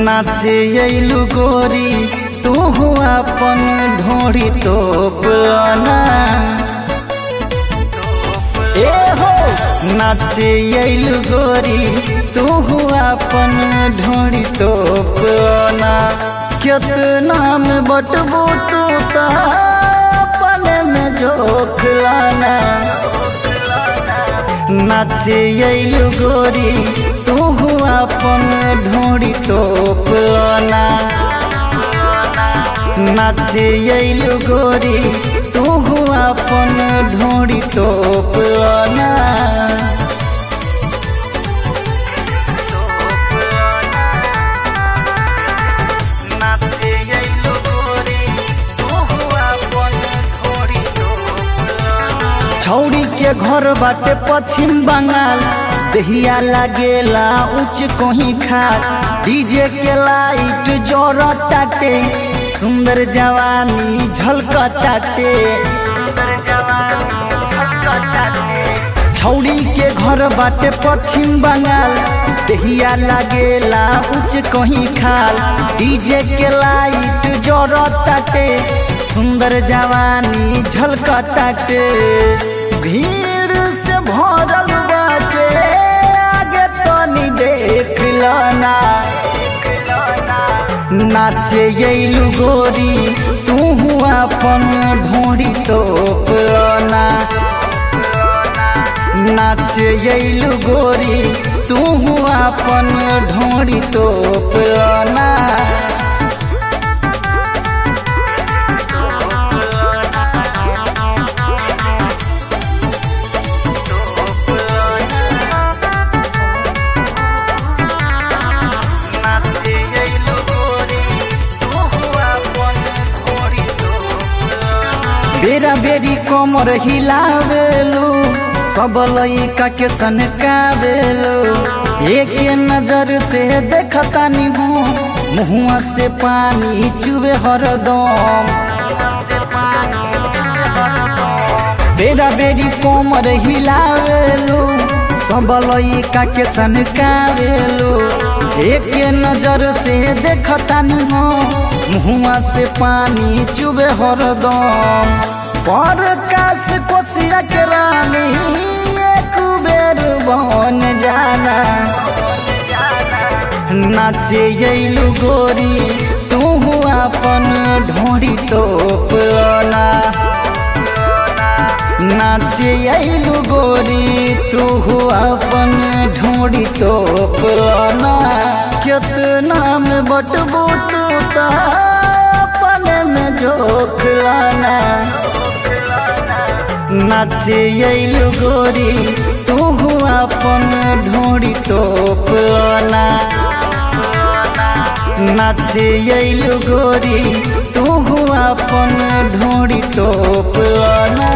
नाचे अइलू गोरी तू अपन ढोड़ी तोपना ए हो। नाचे अइलू गोरी तू अपन ढोड़ी तोपना कितना में बटबू तू अपने में जोख लाना। नाचे अइलू गोरी तू अपन ढोड़ी तोपना। नाचे अइलू गोरी तू अपन ढोड़ी तोपना। छौड़ी के घर बाटे पश्चिम बंगाल दहिया लागेला उच्च कहीं खाल। डीजे के लाइट जोरताटे सुंदर जवानी झलकताटे। छौड़ी के घर बाटे पश्चिम बंगाल दहिया लागेला उच्च कहीं खाल। डीजे के लाइट जोरताटे सुंदर जवानी झलकताटे। भीड़ से भरल बाटे आगे तनी देख लाना। नाचे अइलू गोरी तू अपन ढोड़ी तोपना। नाचे अइलू गोरी तू अपन ढोड़ी तोपना। बेरा बेरी कमर हिलावेलू सब लइका के सनकावेलू। एक नजर से देखतानी हूँ मुहुआ से पानी चुवे हरदम। बेरा बेरी कमर हिलावेलू सब लइका के सनकावेलू। एक नजर से देखतानी हूँ मुहुआ से पानी चुबे हरदम। प्रकाश कोसिया के रानी एक बेर बन जाना। नाचे अइलू गोरी तू अपन ढोड़ी तोपना। नाचे अइलू गोरी तू अपन ढोड़ी तोपना। कितना में बटबू तू अपने में जोख लाना। नाचे अइलू गोरी तू अपन ढोड़ी तोपना। नाचे अइलू गोरी तू अपन ढोड़ी तोपना।